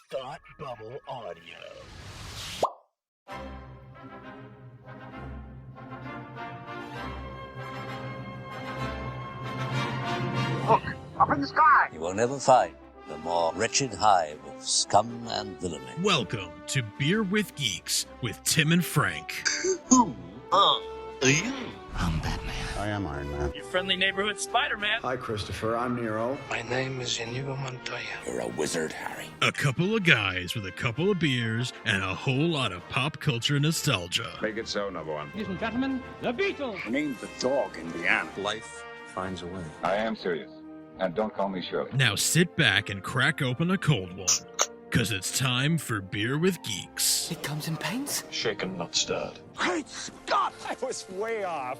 Thought Bubble Audio. Look, up in the sky! You will never find the more wretched hive of scum and villainy. Welcome to Beer with Geeks with Tim and Frank. Who are you? I'm Batman. I am Iron Man. Your friendly neighborhood Spider-Man. Hi, Christopher. I'm Nero. My name is Inigo Montoya. You're a wizard, Harry. A couple of guys with a couple of beers and a whole lot of pop culture nostalgia. Make it so, number one. Ladies and gentlemen, the Beatles. I named the dog Indiana. Life finds a way. I am serious. And don't call me Shirley. Now sit back and crack open a cold one, because it's time for Beer with Geeks. It comes in paints? Shaken, not stirred. Great Scott! I was way off.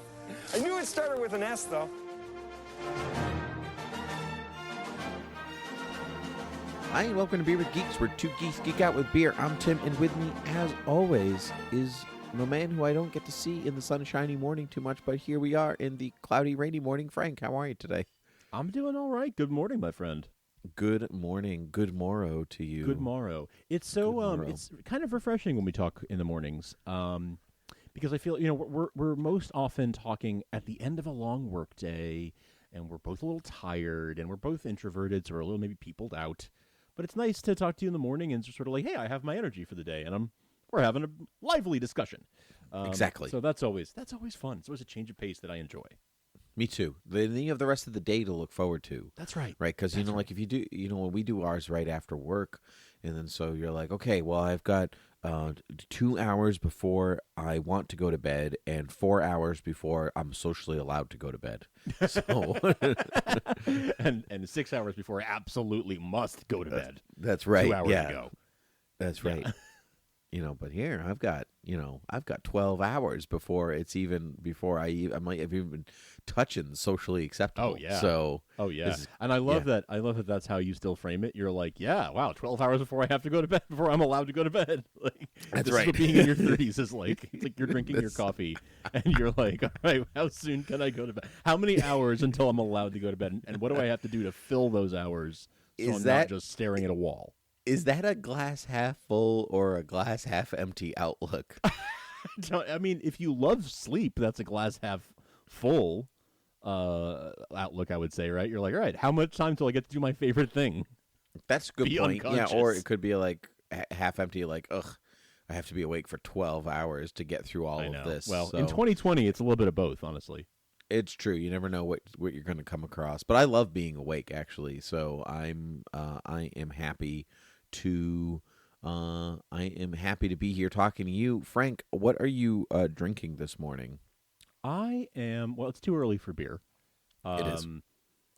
I knew it started with an S, though. Hi, and welcome to Beer with Geeks, where two geeks geek out with beer. I'm Tim, and with me, as always, is my man who I don't get to see in the sunshiny morning too much, but here we are in the cloudy, rainy morning. Frank, how are you today? I'm doing all right. Good morning, my friend. Good morning. Good morrow to you. Good morrow. It's so it's kind of refreshing when we talk in the mornings, because I feel we're most often talking at the end of a long work day, and we're both a little tired, and we're both introverted, so we're a little maybe peopled out. But it's nice to talk to you in the morning and just sort of like, hey, I have my energy for the day, and we're having a lively discussion. Exactly. So that's always fun. It's always a change of pace that I enjoy. Me too. Then you have the rest of the day to look forward to. That's right. Right, because, like if you do, when we do ours right after work, and then so you're like, okay, well, I've got 2 hours before I want to go to bed and 4 hours before I'm socially allowed to go to bed. So, and 6 hours before I absolutely must go to bed. That's right. 2 hours ago. That's right. But here I've got 12 hours before I might have even been touching socially acceptable. Oh yeah. So and I love that. I love that. That's how you still frame it. You're like, yeah, wow, 12 hours before I have to go to bed, before I'm allowed to go to bed. Like, that's this right. Is what being in your 30s is like. It's like you're drinking your coffee, and you're like, all right, how soon can I go to bed? How many hours until I'm allowed to go to bed? And what do I have to do to fill those hours so I'm not just staring at a wall? Is that a glass half full or a glass half empty outlook? I mean, if you love sleep, that's a glass half full outlook, I would say, right? You're like, all right, how much time till I get to do my favorite thing? That's a good point. Unconscious. Yeah, or it could be like half empty, like, ugh, I have to be awake for 12 hours to get through all of this. Well, so. In 2020, it's a little bit of both, honestly. It's true. You never know what you're going to come across. But I love being awake, actually. So I am happy to be here talking to you. Frank, what are you drinking this morning? It's too early for beer. It is.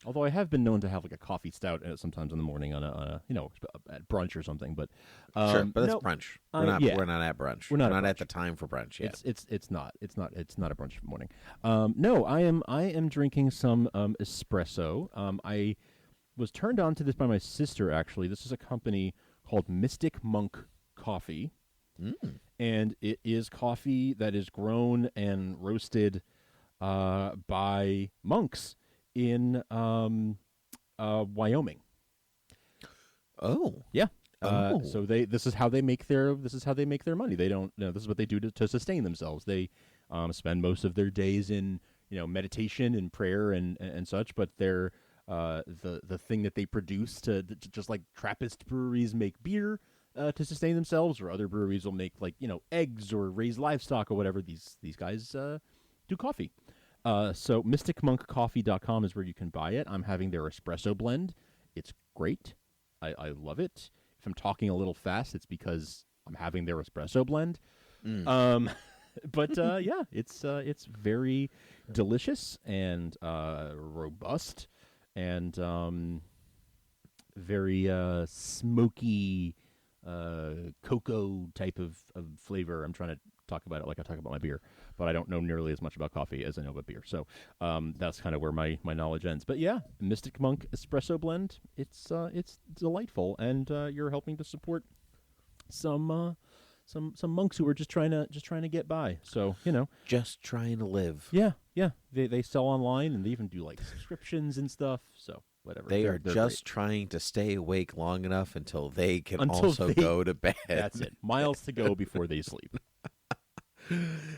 Although I have been known to have like a coffee stout sometimes in the morning on a at brunch or something. But sure, but that's brunch. We're not at brunch. We're not at the time for brunch yet. It's not a brunch morning. No, I am drinking some espresso. I was turned on to this by my sister, actually. This is a company called Mystic Monk Coffee. And it is coffee that is grown and roasted by monks in Wyoming. Oh. Yeah. So this is how they make their money. They don't this is what they do to sustain themselves. They spend most of their days in meditation and prayer and such, but they're the thing that they produce to just like Trappist breweries make beer to sustain themselves, or other breweries will make eggs or raise livestock or whatever. These guys do coffee. So mysticmonkcoffee.com is where you can buy it. I'm having their espresso blend. It's great. I love it. If I'm talking a little fast, it's because I'm having their espresso blend. But yeah, it's very delicious and robust and very smoky cocoa type of flavor. I'm trying to talk about it like I talk about my beer, but I don't know nearly as much about coffee as I know about beer. So that's kind of where my knowledge ends. But yeah, Mystic Monk espresso blend. It's delightful, and you're helping to support some monks who are just trying to get by. So just trying to live. Yeah. They sell online, and they even do like subscriptions and stuff. So whatever. They They're are great. just trying to stay awake long enough until they can Until also they- go to bed. That's it. Miles to go before they sleep.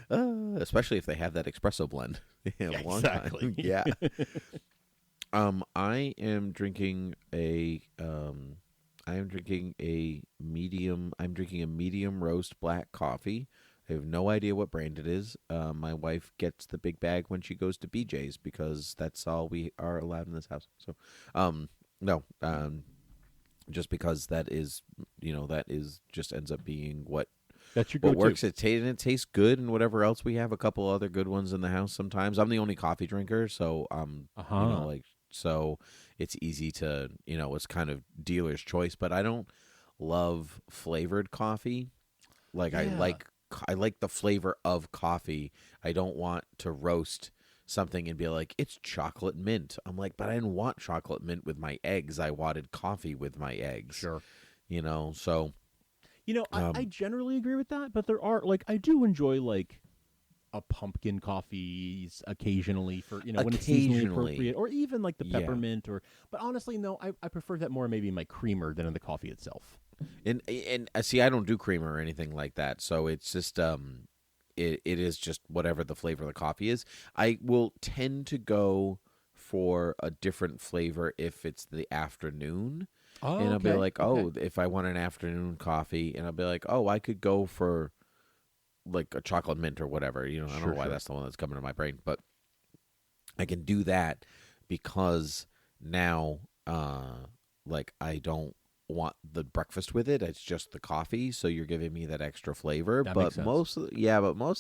Especially if they have that espresso blend. Yeah, Long exactly. time. Yeah. I am drinking a medium. I'm drinking a medium roast black coffee. I have no idea what brand it is. My wife gets the big bag when she goes to BJ's because that's all we are allowed in this house. So, no, just because that is just ends up being what That's your what go-to. works. It tastes good, and whatever else we have, a couple other good ones in the house. Sometimes I'm the only coffee drinker, so so it's easy to it's kind of dealer's choice. But I don't love flavored coffee. Like I like the flavor of coffee. I don't want to roast something and be like, it's chocolate mint. I'm like, but I didn't want chocolate mint with my eggs. I wanted coffee with my eggs. Sure. So. I generally agree with that, but there are, I do enjoy, a pumpkin coffee occasionally for, when it's seasonally appropriate, or even, the peppermint, but honestly, no, I prefer that more maybe in my creamer than in the coffee itself. And see, I don't do creamer or anything like that, so it's just it is just whatever the flavor of the coffee is. I will tend to go for a different flavor if it's the afternoon, and I'll be like, if I want an afternoon coffee, and I'll be like, I could go for a chocolate mint or whatever. I don't know why that's the one that's coming to my brain, but I can do that because now, I don't want the breakfast with it. It's just the coffee, so you're giving me that extra flavor. That but makes sense. most of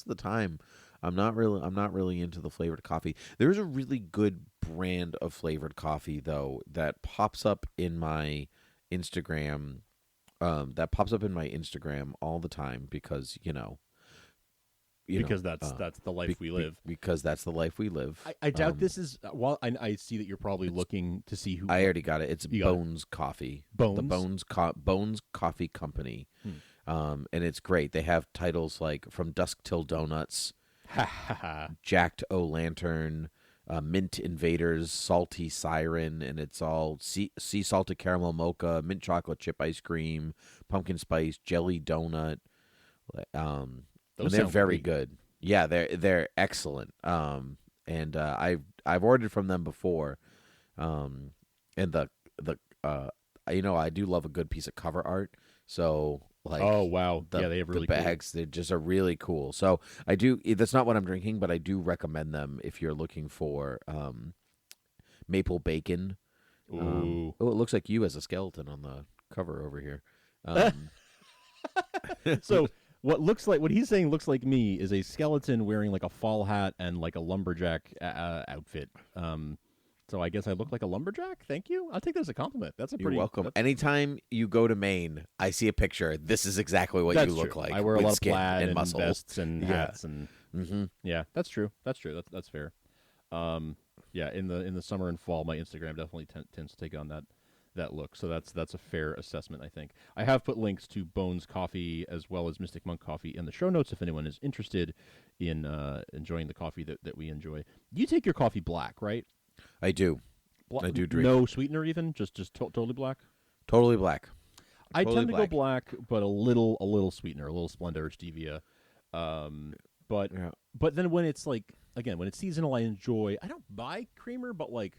the time, I'm not really into the flavored coffee. There's a really good brand of flavored coffee though that pops up in my Instagram. All the time because because that's the life we live. Because that's the life we live. I doubt this is. Well, I see that you're probably looking to see who. I already got it. It's Bones it. Coffee. Bones? The Bones Coffee Company. And it's great. They have titles like From Dusk Till Donuts, Jacked O' Lantern, Mint Invaders, Salty Siren, and it's all sea salted caramel mocha, mint chocolate chip ice cream, pumpkin spice, jelly donut. And they're very good. Yeah, they're excellent. And I've ordered from them before. And I do love a good piece of cover art. So oh wow, they have really the bags. They just are really cool. So I do. That's not what I'm drinking, but I do recommend them if you're looking for maple bacon. Ooh. It looks like you as a skeleton on the cover over here. So what he's saying looks like me is a skeleton wearing a fall hat and a lumberjack outfit. So I guess I look like a lumberjack. Thank you. I'll take that as a compliment. You're welcome. Anytime you go to Maine, I see a picture. This is exactly what you look like. I wear a with lot of skin plaid and muscles. vests and hats and yeah, that's true. That's fair. In the summer and fall, my Instagram definitely tends to take on that look. So that's a fair assessment, I think. I have put links to Bones Coffee as well as Mystic Monk Coffee in the show notes if anyone is interested in enjoying the coffee that we enjoy. You take your coffee black, right? I do. I do drink. No sweetener even? Just totally black? Totally black. I tend to go black, but a little sweetener, a little Splenda or stevia. But then when it's when it's seasonal, I enjoy. I don't buy creamer, but when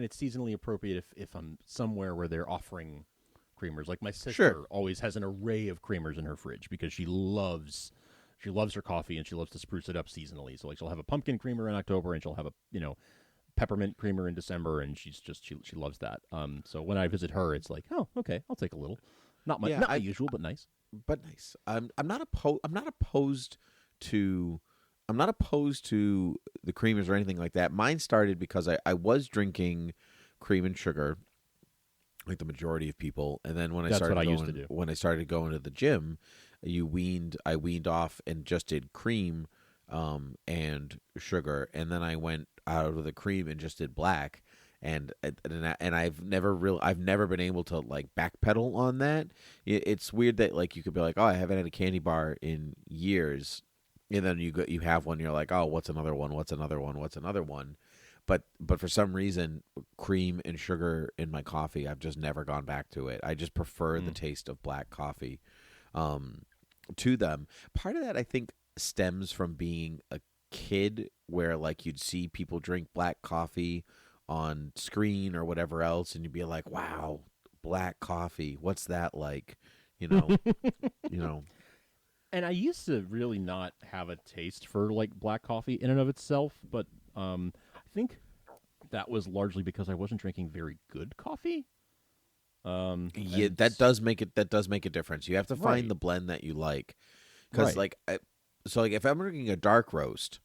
it's seasonally appropriate, if I'm somewhere where they're offering creamers, my sister always has an array of creamers in her fridge because she loves her coffee and she loves to spruce it up seasonally. So she'll have a pumpkin creamer in October and she'll have a peppermint creamer in December, and she loves that. So when I visit her, it's oh, okay, I'll take a little. Not my usual, but nice. But nice. I'm not opposed to the creamers or anything like that. Mine started because I was drinking cream and sugar, like the majority of people, and then when I started going to the gym, I weaned off and just did cream and sugar, and then I went out of the cream and just did black, and I've never been able to backpedal on that. It's weird that you could be like, oh, I haven't had a candy bar in years, and then you have one, you're like, oh, what's another one? but for some reason, cream and sugar in my coffee, I've just never gone back to it. I just prefer the taste of black coffee to them. Part of that, I think, stems from being a kid where, like, you'd see people drink black coffee on screen or whatever else, and you'd be like, wow, black coffee, what's that like? You know. And I used to really not have a taste for like black coffee in and of itself, but I think that was largely because I wasn't drinking very good coffee. Yeah, that does make a difference. You have to find the blend that you like, because if I'm drinking a dark roast,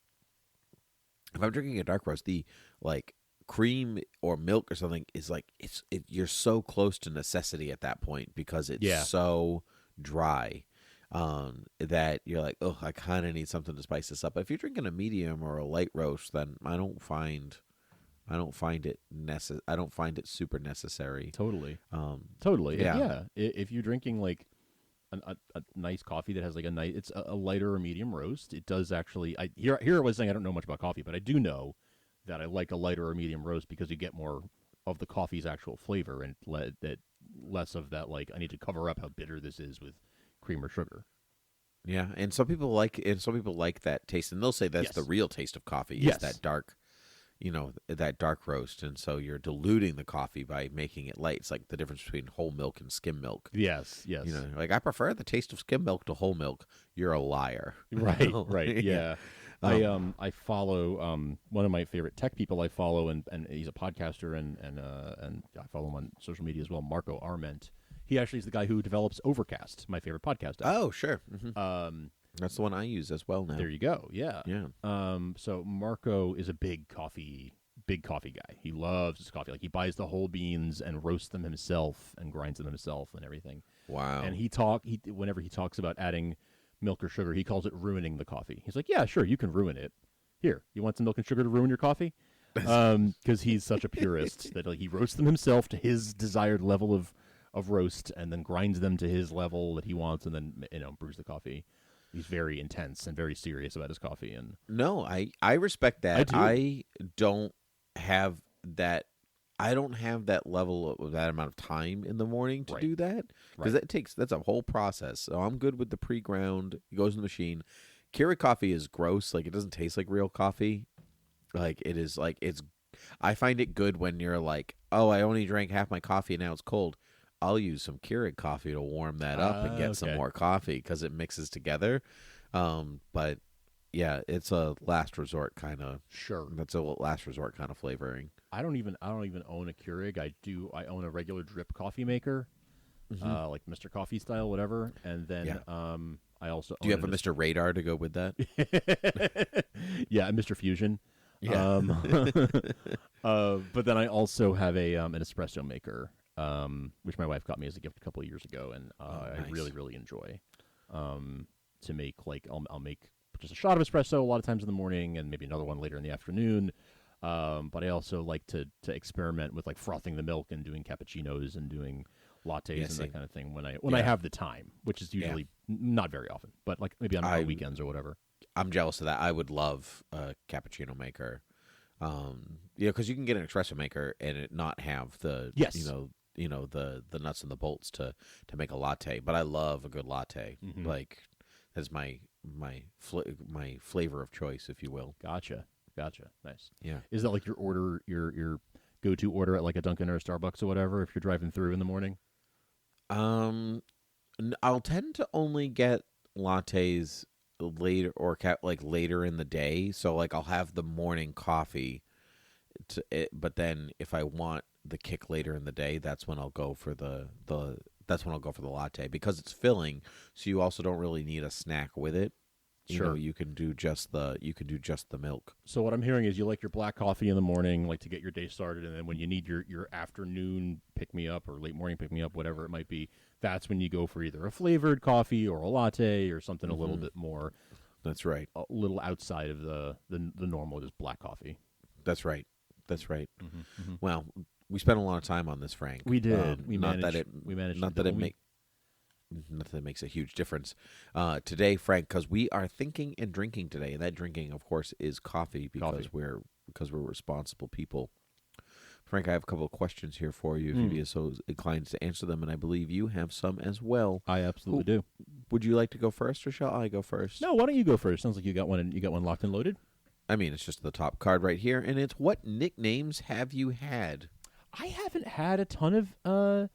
the like cream or milk or something is like you're so close to necessity at that point because it's so dry. That you're like, oh, I kind of need something to spice this up. But if you're drinking a medium or a light roast, then I don't find it super necessary. Totally. Totally. Yeah. If you're drinking like a nice coffee that has like it's a lighter or medium roast, it does actually. Here I was saying I don't know much about coffee, but I do know that I like a lighter or medium roast because you get more of the coffee's actual flavor and less of that like I need to cover up how bitter this is with cream or sugar. Yeah, and some people like that taste, and they'll say that's the real taste of coffee. Is that dark, that dark roast, and so you're diluting the coffee by making it light. It's like the difference between whole milk and skim milk. Yes. Like I prefer the taste of skim milk to whole milk. You're a liar. Right. Yeah. I follow one of my favorite tech people I follow, and he's a podcaster, and I follow him on social media as well. Marco Arment. He actually is the guy who develops Overcast, my favorite podcast app. Oh, sure. Mm-hmm. That's the one I use as well now. There you go. Yeah. Yeah. So Marco is a big coffee guy. He loves his coffee. Like he buys the whole beans and roasts them himself and grinds them himself and everything. Wow. And whenever he talks about adding milk or sugar, he calls it ruining the coffee. He's like, yeah, sure, you can ruin it. Here, you want some milk and sugar to ruin your coffee? Because he's such a purist that like he roasts them himself to his desired level of roast, and then grinds them to his level that he wants, and then brews the coffee. He's very intense and very serious about his coffee. And no, I respect that. I don't have that. I don't have that level of that amount of time in the morning to do that, because that's a whole process. So I'm good with the pre-ground. It goes in the machine. Keurig coffee is gross. Like it doesn't taste like real coffee. Like it is like it's. I find it good when you're like, oh, I only drank half my coffee and now it's cold. I'll use some Keurig coffee to warm that up and get some more coffee because it mixes together. But yeah, it's a last resort kind of. Sure, that's a last resort kind of flavoring. I don't even own a Keurig. I own a regular drip coffee maker, like Mr. Coffee style, whatever. And then I also do you have a Mr. Radar to go with that? Yeah, Mr. Fusion. Yeah. But then I also have an espresso maker. Which my wife got me as a gift a couple of years ago, and nice. I really, really enjoy to make. Like I'll make just a shot of espresso a lot of times in the morning, and maybe another one later in the afternoon. But I also like to experiment with like frothing the milk and doing cappuccinos and doing lattes and that kind of thing when I have the time, which is usually not very often, but like maybe on weekends or whatever. I'm jealous of that. I would love a cappuccino maker. Because you can get an espresso maker and it not have the the nuts and the bolts to make a latte. But I love a good latte. Mm-hmm. Like that's my flavor of choice, if you will. Gotcha. Nice. Yeah. Is that like your go-to order at like a Dunkin' or a Starbucks or whatever if you're driving through in the morning? I'll tend to only get lattes later or later in the day. So like I'll have the morning coffee, but then if I want the kick later in the day, that's when I'll go for the latte because it's filling. So you also don't really need a snack with it. Sure. You can do just the milk. So what I'm hearing is you like your black coffee in the morning, like to get your day started, and then when you need your afternoon pick me up or late morning pick me up, whatever it might be, that's when you go for either a flavored coffee or a latte or something a little bit more. That's right. A little outside of the normal just black coffee. That's right. Mm-hmm. Mm-hmm. Well, we spent a lot of time on this, Frank. We did. Not that it makes a huge difference today, Frank, because we are thinking and drinking today, and that drinking, of course, is coffee because we're because we're responsible people. Frank, I have a couple of questions here for you if you'd be so inclined to answer them, and I believe you have some as well. I absolutely do. Would you like to go first, or shall I go first? No, why don't you go first? Sounds like you got one. You got one locked and loaded. I mean, it's just the top card right here, and it's what nicknames have you had? I haven't had a ton of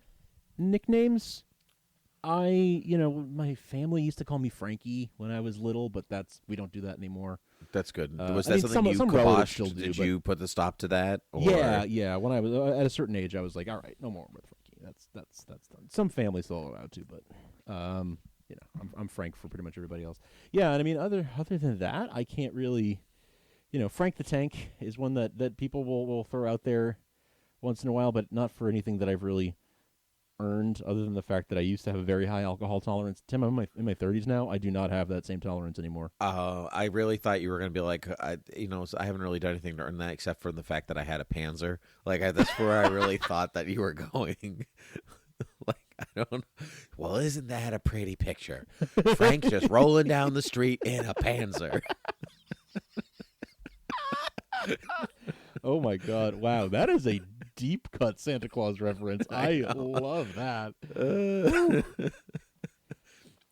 nicknames. My family used to call me Frankie when I was little, but we don't do that anymore. That's good. Was that something you kiboshed? Did you put the stop to that? Or? Yeah. When I was at a certain age, I was like, all right, no more with Frankie. That's done. Some families still allowed to, but I'm Frank for pretty much everybody else. Yeah, and I mean, other than that, I can't really. Frank the Tank is one that people will throw out there once in a while, but not for anything that I've really earned, other than the fact that I used to have a very high alcohol tolerance. Tim, I'm in my 30s now. I do not have that same tolerance anymore. I really thought you were going to be like, I haven't really done anything to earn that except for the fact that I had a Panzer. Like, that's where I really thought that you were going. Well, isn't that a pretty picture? Frank just rolling down the street in a Panzer. Oh my God! Wow, that is a deep cut Santa Claus reference. I love that.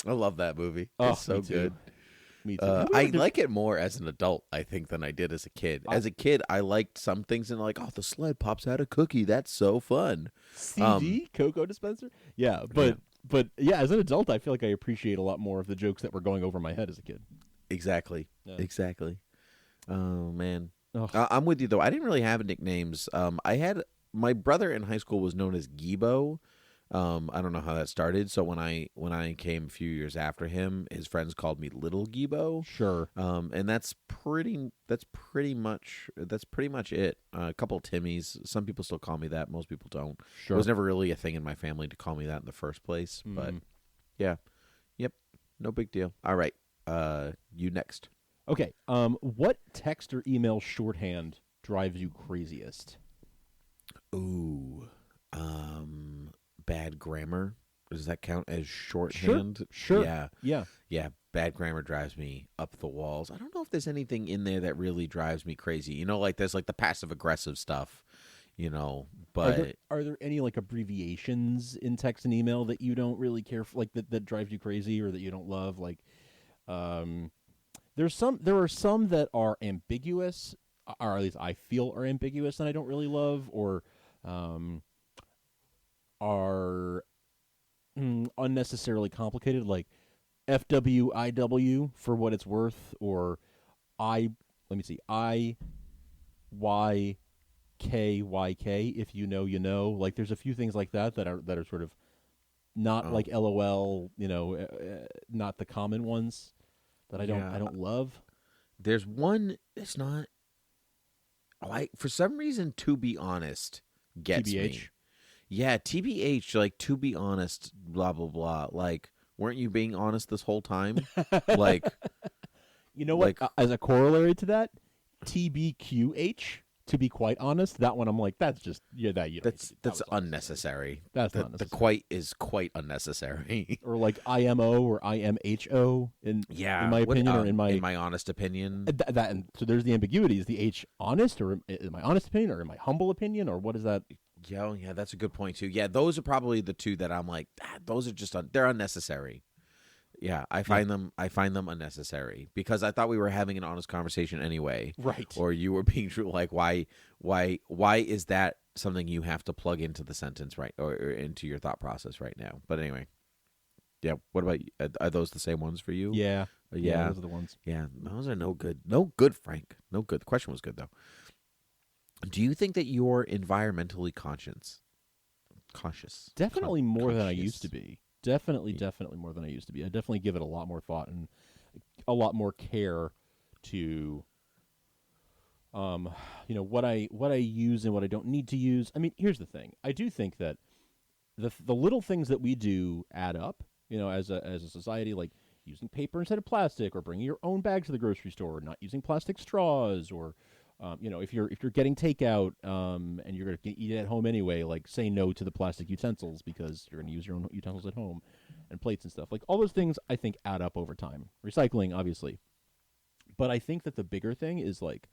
I love that movie. Oh, it's so good. Me too. I like it more as an adult, I think, than I did as a kid. As a kid, I liked some things and like, oh, the sled pops out a cookie. That's so fun. CD Cocoa dispenser. Yeah, but as an adult, I feel like I appreciate a lot more of the jokes that were going over my head as a kid. Exactly. Exactly. Oh man. Oh. I'm with you though. I didn't really have nicknames. I had my brother in high school was known as Gibo. I don't know how that started. So when I came a few years after him, his friends called me Little Gibo. Sure. And that's pretty much it. A couple of Timmies. Some people still call me that. Most people don't. Sure. It was never really a thing in my family to call me that in the first place. But yeah, yep, no big deal. All right, you next. Okay. What text or email shorthand drives you craziest? Ooh, bad grammar. Does that count as shorthand? Sure. Yeah. Bad grammar drives me up the walls. I don't know if there's anything in there that really drives me crazy. Like there's like the passive aggressive stuff. But are there any like abbreviations in text and email that you don't really care for, like that drives you crazy or that you don't love? Like, there are some that are ambiguous, or at least I feel are ambiguous, and I don't really love, or are unnecessarily complicated, like FWIW for what it's worth, or IYKYK if you know you know. Like there's a few things like that are sort of not like LOL, not the common ones. That I don't love. There's one that's not. For some reason, to be honest, gets TBH? me. Yeah, TBH, like to be honest, blah blah blah. Like, weren't you being honest this whole time? Like, you know what? As a corollary to that, TBQH. To be quite honest, that one I'm like, that's just that's unnecessary. That's not necessary. The quite is quite unnecessary. Or like IMO or IMHO in my opinion, or in my honest opinion. And so there's the ambiguity. Is the H honest, or in my honest opinion, or in my humble opinion, or what is that? Yeah, that's a good point too. Yeah, those are probably the two that I'm like, those are just they're unnecessary. Yeah, I find them unnecessary because I thought we were having an honest conversation anyway. Right. Or you were being true. Like, why is that something you have to plug into the sentence right or into your thought process right now? But anyway, yeah. What about you? Are those the same ones for you? Yeah. Those are the ones. Yeah, those are no good. No good, Frank. No good. The question was good though. Do you think that you're environmentally cautious? Definitely more than I used to be. Definitely more than I used to be. I definitely give it a lot more thought and a lot more care to, what I use and what I don't need to use. I mean, here's the thing. I do think that the little things that we do add up. As a society, like using paper instead of plastic, or bringing your own bag to the grocery store, or not using plastic straws, or if you're getting takeout and you're going to eat it at home anyway, like say no to the plastic utensils because you're going to use your own utensils at home and plates and stuff. Like all those things I think add up over time. Recycling, obviously. But I think that the bigger thing is like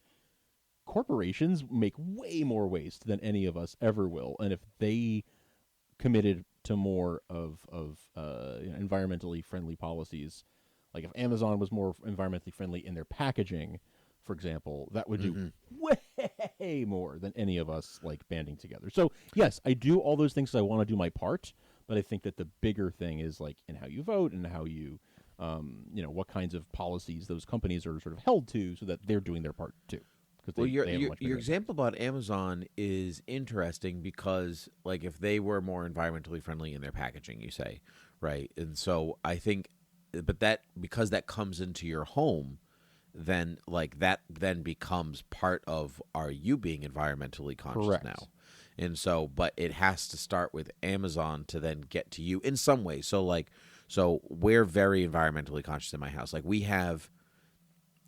corporations make way more waste than any of us ever will, and if they committed to more of environmentally friendly policies, like if Amazon was more environmentally friendly in their packaging, for example, that would do way more than any of us like banding together. So yes, I do all those things because I want to do my part, but I think that the bigger thing is like in how you vote and how you, what kinds of policies those companies are sort of held to, so that they're doing their part too. Well, your example about Amazon is interesting because, like, if they were more environmentally friendly in their packaging, you say, right? And so I think, but that because that comes into your home, then like that then becomes part of are you being environmentally conscious Correct. now? And so, but it has to start with Amazon to then get to you in some way. So we're very environmentally conscious in my house. Like we have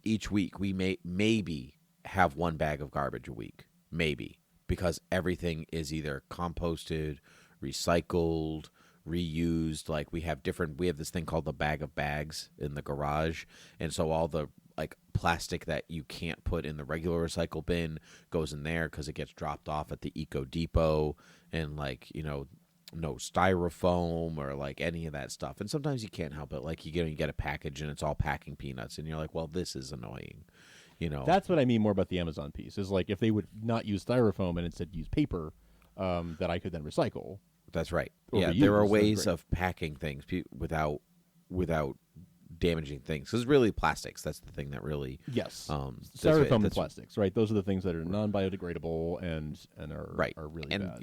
each week, we maybe have one bag of garbage a week, maybe, because everything is either composted, recycled, reused. Like we have this thing called the bag of bags in the garage, and so all the like plastic that you can't put in the regular recycle bin goes in there because it gets dropped off at the Eco Depot, and like no styrofoam or like any of that stuff. And sometimes you can't help it, like you get a package and it's all packing peanuts, and you're like, well, this is annoying. That's what I mean more about the Amazon piece. Is like if they would not use styrofoam and instead use paper, that I could then recycle. That's right. Or Yeah, reuse. there are That's ways great. of packing things without damaging things. Because really, plastics. That's the thing that really Styrofoam and plastics, right? Those are the things that are non-biodegradable and are right. are really and bad.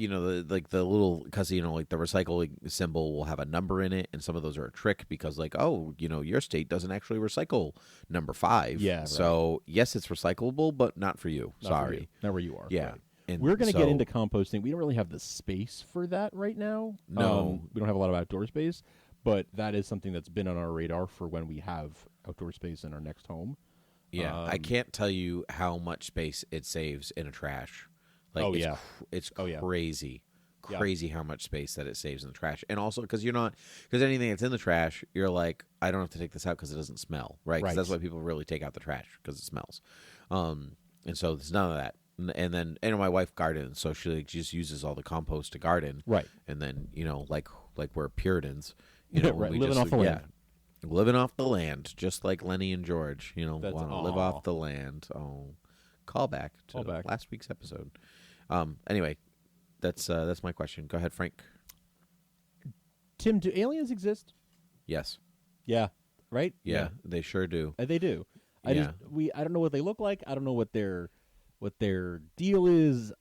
the little, because like the recycling symbol will have a number in it, and some of those are a trick because like, oh, your state doesn't actually recycle number 5. Yeah, so yes, it's recyclable, but not for you. Not Sorry. for you. Not where you are. Yeah. Right. And we're going to get so- into composting. We don't really have the space for that right now. No. We don't have a lot of outdoor space, but that is something that's been on our radar for when we have outdoor space in our next home. Yeah, I can't tell you how much space it saves in a trash. Like, it's crazy, crazy how much space that it saves in the trash. And also because anything that's in the trash, you're like, I don't have to take this out because it doesn't smell, right? Because that's why people really take out the trash, because it smells. And so there's none of that. And then, my wife gardens, so she like just uses all the compost to garden, right? And then like we're Puritans, right, living off the land. Living off the land, just like Lenny and George, want to That's- live off the land. Oh, call back to last week's episode. Anyway, that's my question. Go ahead, Frank. Tim, do aliens exist? Yes. Yeah. Right? Yeah, they sure do. They do. I Yeah. don't know what they look like. I don't know what their deal is.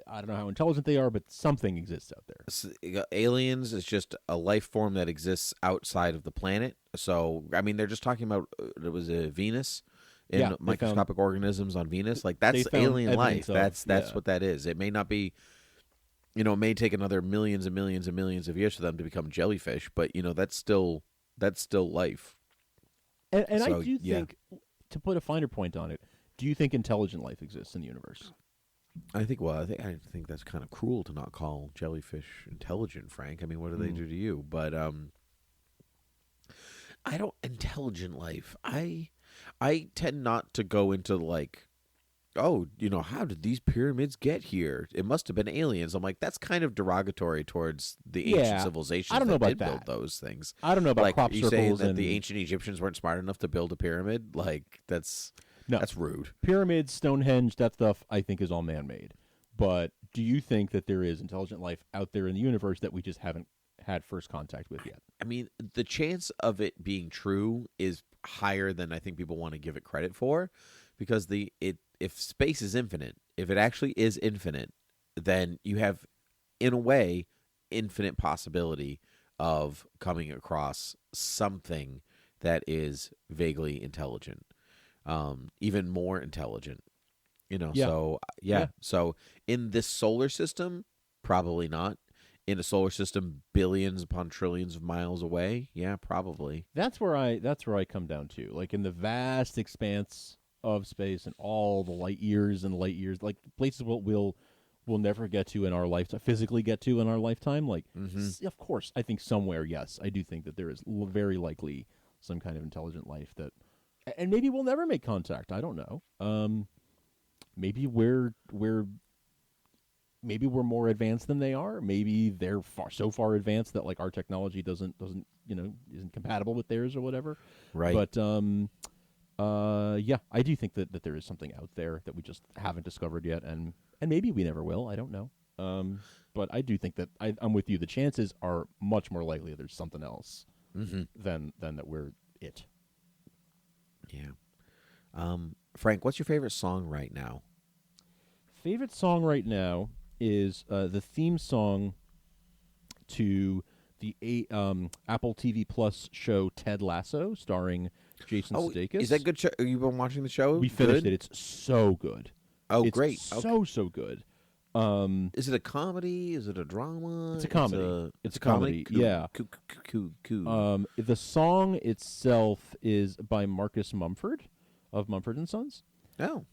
I don't know how intelligent they are, but something exists out there. Aliens is just a life form that exists outside of the planet. So, I mean, they're just talking about, it was a Venus, and microscopic organisms on Venus. Like, that's alien life. That's what that is. It may not be, it may take another millions and millions and millions of years for them to become jellyfish, but, that's still life. And So, I do think, to put a finer point on it, do you think intelligent life exists in the universe? I think that's kind of cruel to not call jellyfish intelligent, Frank. I mean, what do they do to you? But intelligent life. I tend not to go into like, oh, how did these pyramids get here? It must have been aliens. I'm like, that's kind of derogatory towards the ancient civilizations I don't know that about did build that. those things. I don't know about like, crop you saying circles that and the ancient Egyptians weren't smart enough to build a pyramid. Like, that's rude. Pyramids, Stonehenge, that stuff I think is all man-made. But do you think that there is intelligent life out there in the universe that we just haven't had first contact with yet? I mean, the chance of it being true is higher than I think people want to give it credit for, because if space is infinite, if it actually is infinite, then you have, in a way, infinite possibility of coming across something that is vaguely intelligent, even more intelligent. So So in this solar system, probably not. In a solar system billions upon trillions of miles away, yeah, probably. That's where I come down to. Like in the vast expanse of space and all the light years, like places we'll never get to in our lifetime, physically get to in our lifetime. Like, of course, I think somewhere, yes, I do think that there is very likely some kind of intelligent life that, and maybe we'll never make contact. I don't know. maybe we're more advanced than they are. Maybe they're so far advanced that like our technology doesn't isn't compatible with theirs or whatever. Right. But yeah, I do think that there is something out there that we just haven't discovered yet, and maybe we never will. I don't know. But I do think that I'm with you. The chances are much more likely that there's something else than that we're it. Yeah. Frank, what's your favorite song right now? Favorite song right now is the theme song to the Apple TV Plus show Ted Lasso, starring Jason Sudeikis. Is that good? You've been watching the show? We finished it. It's so good. Oh, it's great! So good. Is it a comedy? Is it a drama? It's a comedy. It's a comedy. Yeah. Cool. The song itself is by Marcus Mumford of Mumford and Sons. Oh.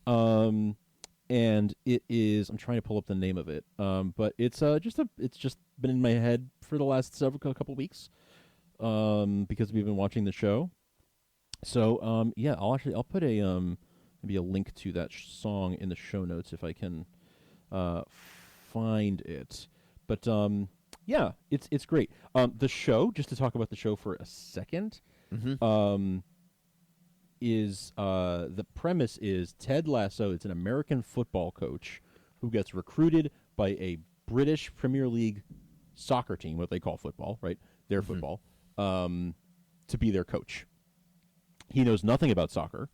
And it is. I'm trying to pull up the name of it. But it's just been in my head for the last couple weeks. Because we've been watching the show. So yeah, I'll put a maybe a link to that song in the show notes if I can find it. But yeah, it's great. The show, just to talk about the show for a second, is the premise is Ted Lasso. It's an American football coach who gets recruited by a British Premier League soccer team, what they call football, right? Their football, to be their coach. He knows nothing about soccer,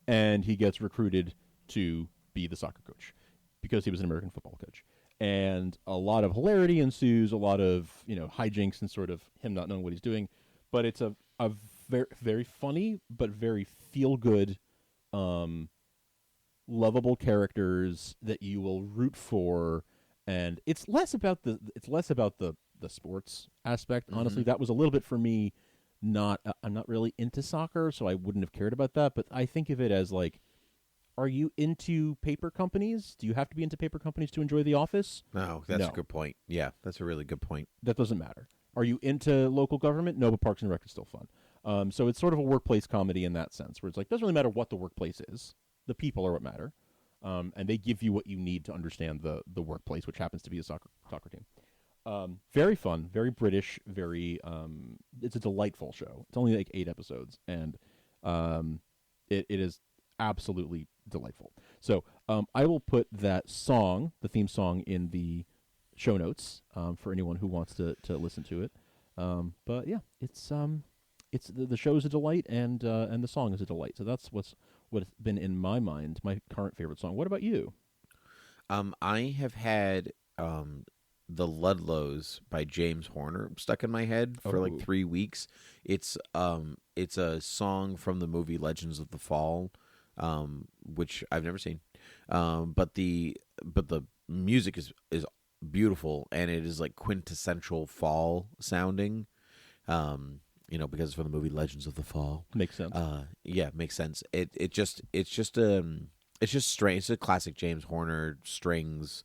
and he gets recruited to be the soccer coach because he was an American football coach. And a lot of hilarity ensues, a lot of hijinks and sort of him not knowing what he's doing. But it's a very, very funny but very feel-good, lovable characters that you will root for. And it's less about the sports aspect. Honestly, that was a little bit for me. I'm not really into soccer, so I wouldn't have cared about that. But I think of it as like, are you into paper companies? Do you have to be into paper companies to enjoy The Office? No, that's a good point. Yeah, that's a really good point. That doesn't matter. Are you into local government? No, but Parks and Rec is still fun. So it's sort of a workplace comedy in that sense, where it's like, doesn't really matter what the workplace is. The people are what matter. And they give you what you need to understand the workplace, which happens to be a soccer team. Very fun, very British, very. It's a delightful show. It's only like 8 episodes, and it is absolutely delightful. So I will put that song, the theme song, in the show notes for anyone who wants to listen to it. But yeah, it's the show is a delight, and the song is a delight. So that's what's been in my mind, my current favorite song. What about you? I have had The Ludlows by James Horner stuck in my head for like 3 weeks. It's a song from the movie Legends of the Fall, which I've never seen. But the music is beautiful, and it is like quintessential fall sounding. Because it's from the movie Legends of the Fall. Makes sense. Yeah, makes sense. It's just strange. It's a classic James Horner strings.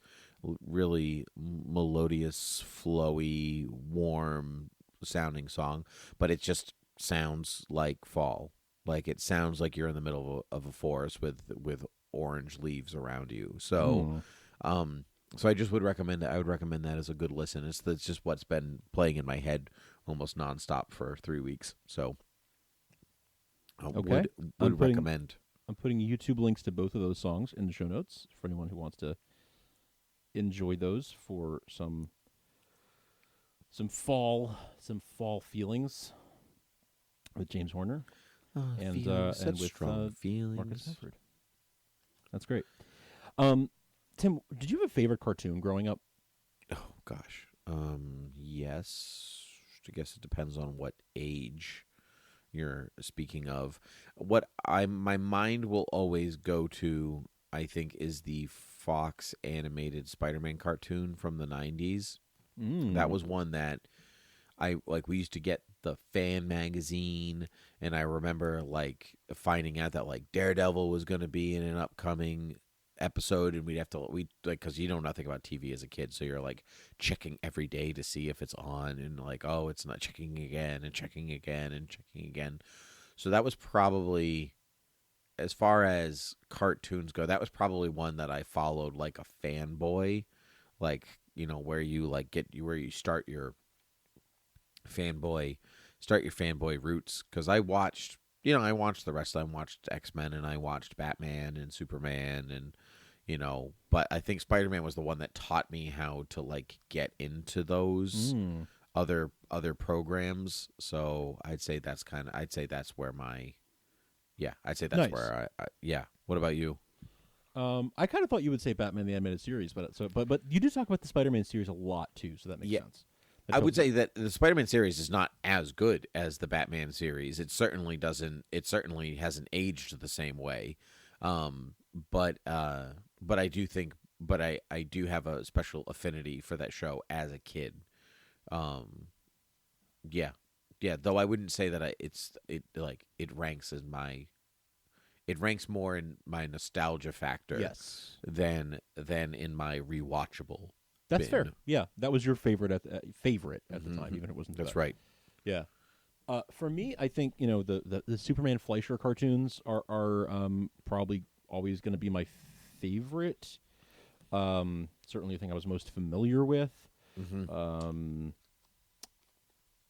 Really melodious, flowy, warm sounding song, but it just sounds like fall. Like it sounds like you're in the middle of a forest with orange leaves around you. So, so I just would recommend that. I would recommend that as a good listen. It's just what's been playing in my head almost nonstop for 3 weeks. So, okay, would recommend. I'm putting YouTube links to both of those songs in the show notes for anyone who wants to enjoy those for some fall feelings with James Horner and with strong feelings. Marcus Mumford. That's great. Tim, did you have a favorite cartoon growing up? Oh gosh, yes. I guess it depends on what age you're speaking of. What my mind will always go to, I think, is the Fox animated Spider-Man cartoon from the 90s. That was one that we used to get the fan magazine, and I remember like finding out that like Daredevil was going to be in an upcoming episode, and because you know nothing about TV as a kid, so you're like checking every day to see if it's on, and like, oh, it's not, checking again and checking again and checking again. So that was probably as far as cartoons go, that was probably one that I followed like a fanboy, like where you like where you start your fanboy roots. Because I watched the rest. I watched X-Men and I watched Batman and Superman and but I think Spider-Man was the one that taught me how to like get into those other programs. So I'd say that's where my I'd say that's Nice. where I. What about you? I kind of thought you would say Batman the Animated Series, but you do talk about the Spider-Man series a lot too, so that makes sense. I would say that the Spider-Man series is not as good as the Batman series. It certainly doesn't. It certainly hasn't aged the same way. But I do think, I do have a special affinity for that show as a kid. Yeah. Though I wouldn't say that it ranks as my. It ranks more in my nostalgia factor, Yes. than in my rewatchable. That's bin. fair. Yeah, that was your favorite at the time, even if it wasn't. That's the right. Yeah. For me, I think the Superman Fleischer cartoons are probably always going to be my favorite. Certainly, the thing I was most familiar with.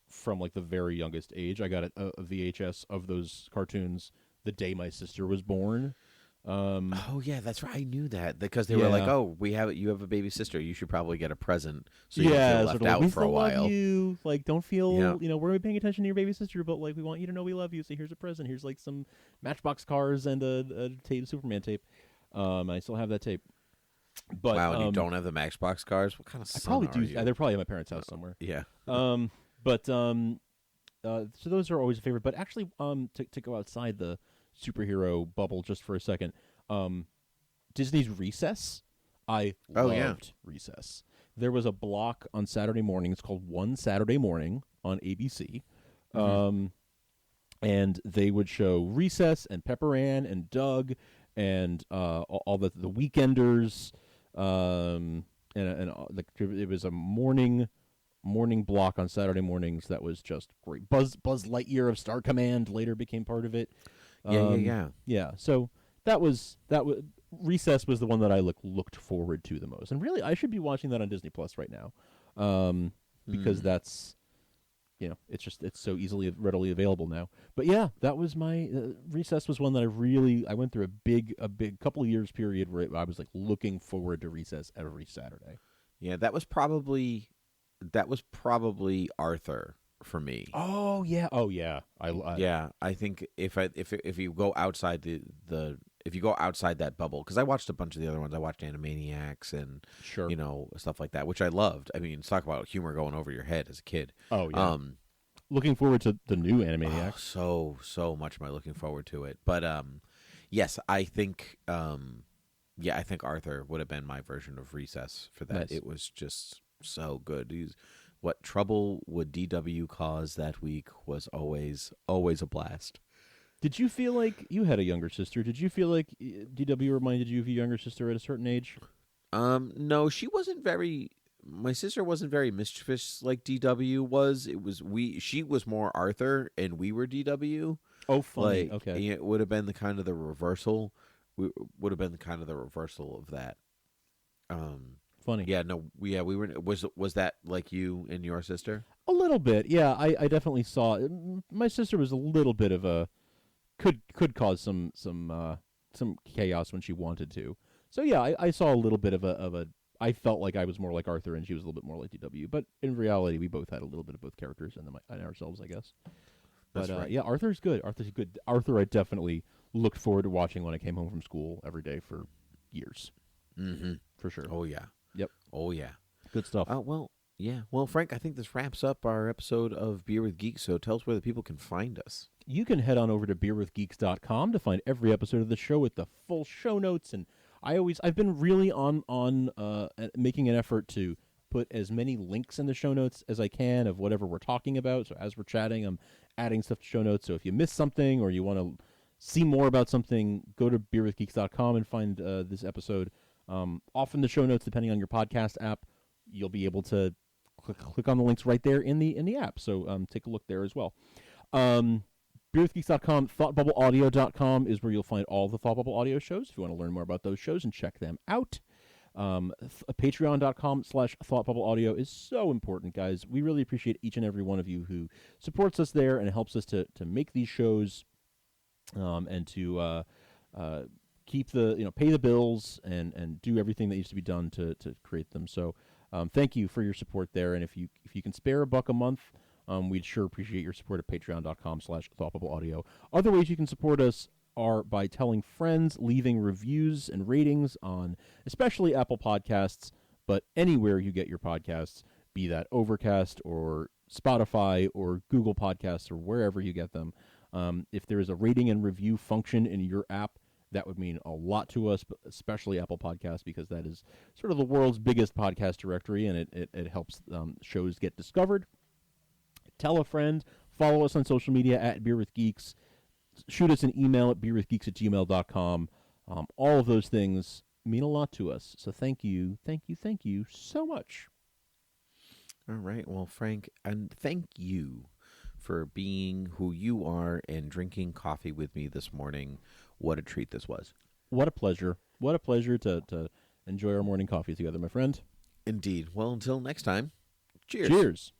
From like the very youngest age, I got a VHS of those cartoons the day my sister was born. Oh yeah, that's right. I knew that because they were like, "Oh, you have a baby sister. You should probably get a present so you don't feel left out we for a still while." Love you. Like, don't feel we're paying attention to your baby sister, but like we want you to know we love you. So here's a present. Here's like some Matchbox cars and a Superman tape. I still have that tape. But wow, and you don't have the Matchbox cars? What kind of son I probably are do. you? They're probably at my parents' house somewhere. Yeah. So those are always a favorite. But actually, to go outside the superhero bubble just for a second, Disney's Recess. I loved Recess. There was a block on Saturday mornings called One Saturday Morning on ABC. And they would show Recess and Pepper Ann and Doug and all the Weekenders. It was a morning block on Saturday mornings that was just great. Buzz Lightyear of Star Command later became part of it. Yeah. So that was Recess was the one that I looked forward to the most, and really I should be watching that on Disney Plus right now, because that's it's so readily available now. But yeah, that was my Recess was one that I went through a big couple of years period where I was like looking forward to Recess every Saturday. Yeah, that was probably Arthur for me. Oh yeah. I think if you go outside if you go outside that bubble, because I watched a bunch of the other ones. I watched Animaniacs and stuff like that, which I loved. I mean, talk about humor going over your head as a kid. Oh yeah. Looking forward to the new Animaniacs. So much am I looking forward to it. But yes, I think I think Arthur would have been my version of Recess for that. Nice. It was just so good. What trouble would DW cause that week was always a blast. Did you feel like you had a younger sister? Did you feel like DW reminded you of your younger sister at a certain age? No, she wasn't very. My sister wasn't very mischievous like DW was. She was more Arthur, and we were DW. Oh, funny. Like, okay. It would have been the kind of the reversal. Would have been the kind of the reversal of that. Funny. Yeah. No. Yeah. We were. Was that like you and your sister? A little bit. Yeah. I definitely saw. My sister was a little bit of a. Could cause some chaos when she wanted to. So yeah, I saw a little bit of a. I felt like I was more like Arthur and she was a little bit more like DW. But in reality, we both had a little bit of both characters in ourselves, I guess. But That's right. Yeah, Arthur's good. Arthur's good. Arthur, I definitely looked forward to watching when I came home from school every day for years. Mm-hmm. For sure. Oh yeah. Yep. Oh yeah. Good stuff. Well, yeah. Well, Frank, I think this wraps up our episode of Beer with Geeks. So tell us where the people can find us. You can head on over to beerwithgeeks.com to find every episode of the show with the full show notes. And I've been really on making an effort to put as many links in the show notes as I can of whatever we're talking about. So as we're chatting, I'm adding stuff to show notes. So if you miss something or you want to see more about something, go to beerwithgeeks.com and find this episode. Often the show notes, depending on your podcast app, you'll be able to click on the links right there in the app. So take a look there as well. BeerWithGeeks.com, ThoughtBubbleAudio.com is where you'll find all the Thought Bubble audio shows if you want to learn more about those shows and check them out. Patreon.com/ThoughtBubbleAudio is so important, guys. We really appreciate each and every one of you who supports us there and helps us to make these shows and to keep the, pay the bills and do everything that needs to be done to create them. So thank you for your support there. And if you can spare $1 a month, we'd sure appreciate your support at patreon.com/ThoughtBubbleAudio. Other ways you can support us are by telling friends, leaving reviews and ratings on especially Apple Podcasts, but anywhere you get your podcasts, be that Overcast or Spotify or Google Podcasts or wherever you get them. If there is a rating and review function in your app, that would mean a lot to us, but especially Apple Podcasts, because that is sort of the world's biggest podcast directory, and it helps shows get discovered. Tell a friend. Follow us on social media at Beer with Geeks. Shoot us an email at beerwithgeeks@gmail.com. All of those things mean a lot to us. So thank you so much. All right. Well, Frank, and thank you for being who you are and drinking coffee with me this morning. What a treat this was. What a pleasure. What a pleasure to enjoy our morning coffee together, my friend. Indeed. Well, until next time, cheers. Cheers.